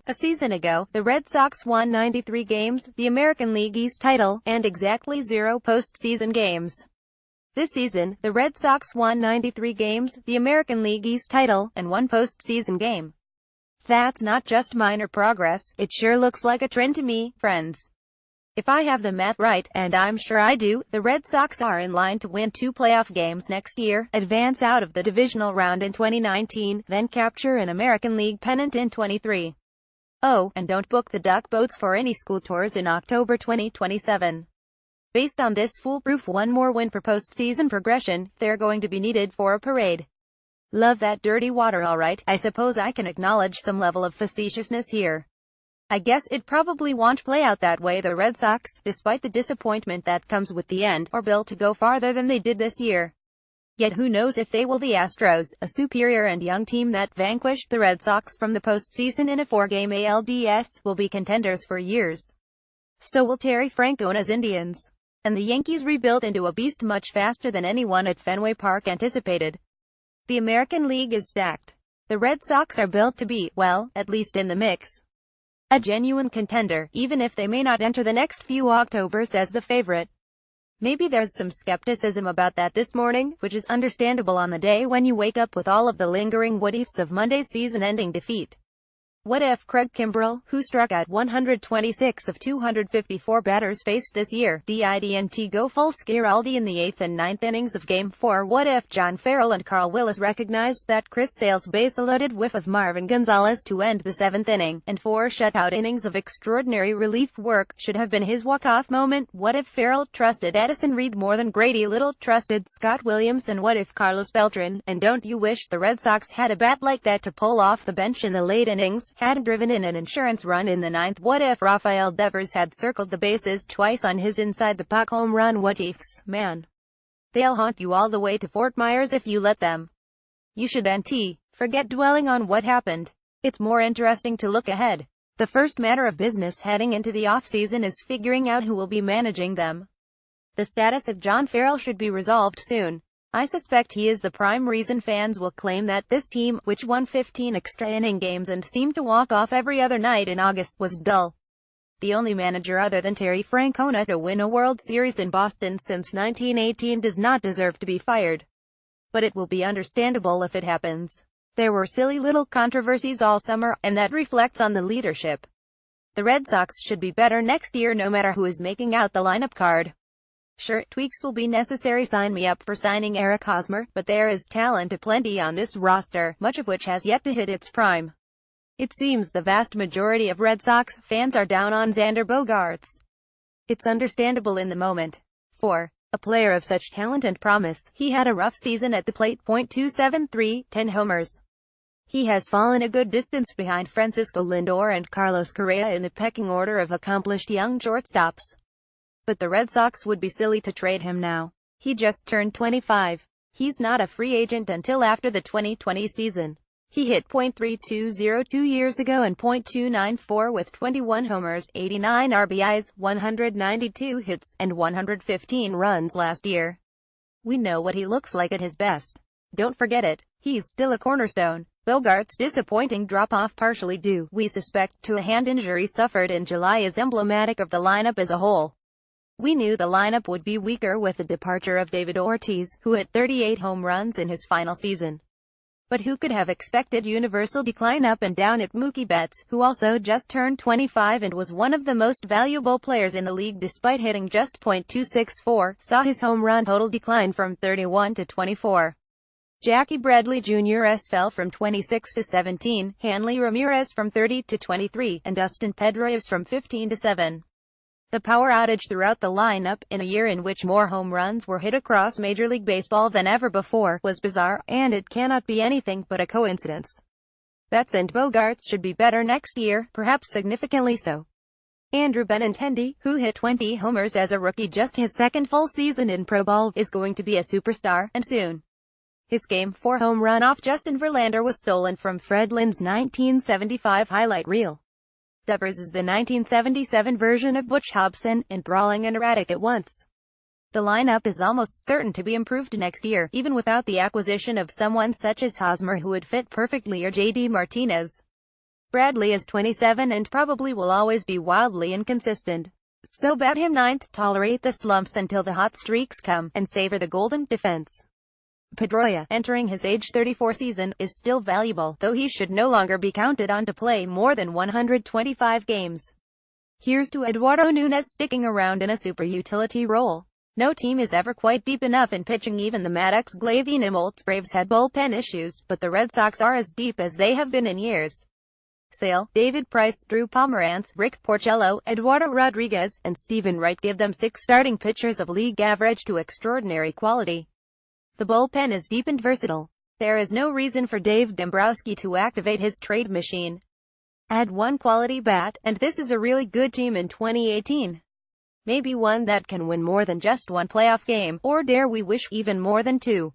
A season ago, the Red Sox won 93 games, the American League East title, and exactly 0 postseason games. This season, the Red Sox won 93 games, the American League East title, and 1 postseason game. That's not just minor progress, it sure looks like a trend to me, friends. If I have the math right, and I'm sure I do, the Red Sox are in line to win 2 playoff games next year, advance out of the divisional round in 2019, then capture an American League pennant in 23. Oh, and don't book the duck boats for any school tours in October 2027. Based on this foolproof one more win for postseason progression, they're going to be needed for a parade. Love that dirty water alright, I suppose I can acknowledge some level of facetiousness here. I guess it probably won't play out that way. The Red Sox, despite the disappointment that comes with the end, are built to go farther than they did this year. Yet who knows if they will. The Astros, a superior and young team that vanquished the Red Sox from the postseason in a 4-game ALDS, will be contenders for years. So will Terry Francona's Indians. And the Yankees rebuilt into a beast much faster than anyone at Fenway Park anticipated. The American League is stacked. The Red Sox are built to be, well, at least in the mix, a genuine contender, even if they may not enter the next few Octobers as the favorite. Maybe there's some skepticism about that this morning, which is understandable on the day when you wake up with all of the lingering what-ifs of Monday's season-ending defeat. What if Craig Kimbrell, who struck out 126 of 254 batters faced this year, didn't go full Schiraldi in the 8th and 9th innings of Game 4? What if John Farrell and Carl Willis recognized that Chris Sale's base-loaded whiff of Marvin Gonzalez to end the 7th inning, and 4 shutout innings of extraordinary relief work, should have been his walk-off moment? What if Farrell trusted Addison Reed more than Grady Little trusted Scott Williams? And what if Carlos Beltran, and don't you wish the Red Sox had a bat like that to pull off the bench in the late innings, had driven in an insurance run in the 9th? What if Rafael Devers had circled the bases twice on his inside-the-puck home run? What ifs, man. They'll haunt you all the way to Fort Myers if you let them. You should forget dwelling on what happened. It's more interesting to look ahead. The first matter of business heading into the off-season is figuring out who will be managing them. The status of John Farrell should be resolved soon. I suspect he is the prime reason fans will claim that this team, which won 15 extra inning games and seemed to walk off every other night in August, was dull. The only manager other than Terry Francona to win a World Series in Boston since 1918 does not deserve to be fired. But it will be understandable if it happens. There were silly little controversies all summer, and that reflects on the leadership. The Red Sox should be better next year no matter who is making out the lineup card. Sure, tweaks will be necessary. Sign me up for signing Eric Hosmer, but there is talent aplenty on this roster, much of which has yet to hit its prime. It seems the vast majority of Red Sox fans are down on Xander Bogaerts. It's understandable in the moment. For a player of such talent and promise, he had a rough season at the plate. .273, 10 homers. He has fallen a good distance behind Francisco Lindor and Carlos Correa in the pecking order of accomplished young shortstops. But the Red Sox would be silly to trade him now. He just turned 25. He's not a free agent until after the 2020 season. He hit .320 2 years ago and .294 with 21 homers, 89 RBIs, 192 hits, and 115 runs last year. We know what he looks like at his best. Don't forget it. He's still a cornerstone. Bogaerts' disappointing drop-off, partially due, we suspect, to a hand injury suffered in July, is emblematic of the lineup as a whole. We knew the lineup would be weaker with the departure of David Ortiz, who hit 38 home runs in his final season. But who could have expected universal decline up and down at Mookie Betts, who also just turned 25 and was one of the most valuable players in the league despite hitting just .264, saw his home run total decline from 31 to 24. Jackie Bradley Jr.'s fell from 26 to 17, Hanley Ramirez from 30 to 23, and Dustin Pedroia's from 15 to 7. The power outage throughout the lineup, in a year in which more home runs were hit across Major League Baseball than ever before, was bizarre, and it cannot be anything but a coincidence. Betts and Bogaerts should be better next year, perhaps significantly so. Andrew Benintendi, who hit 20 homers as a rookie, just his second full season in pro ball, is going to be a superstar, and soon. His Game 4 home run off Justin Verlander was stolen from Fred Lynn's 1975 highlight reel. Devers is the 1977 version of Butch Hobson, enthralling and erratic at once. The lineup is almost certain to be improved next year, even without the acquisition of someone such as Hosmer, who would fit perfectly, or J.D. Martinez. Bradley is 27 and probably will always be wildly inconsistent. So bat him ninth, tolerate the slumps until the hot streaks come, and savor the golden defense. Pedroia, entering his age 34 season, is still valuable, though he should no longer be counted on to play more than 125 games. Here's to Eduardo Nunez sticking around in a super utility role. No team is ever quite deep enough in pitching. Even the Maddox Glavine Imoltz Braves had bullpen issues, but the Red Sox are as deep as they have been in years. Sale, David Price, Drew Pomeranz, Rick Porcello, Eduardo Rodriguez, and Stephen Wright give them 6 starting pitchers of league average to extraordinary quality. The bullpen is deep and versatile. There is no reason for Dave Dombrowski to activate his trade machine. Add one quality bat, and this is a really good team in 2018. Maybe one that can win more than just one playoff game, or dare we wish, even more than 2.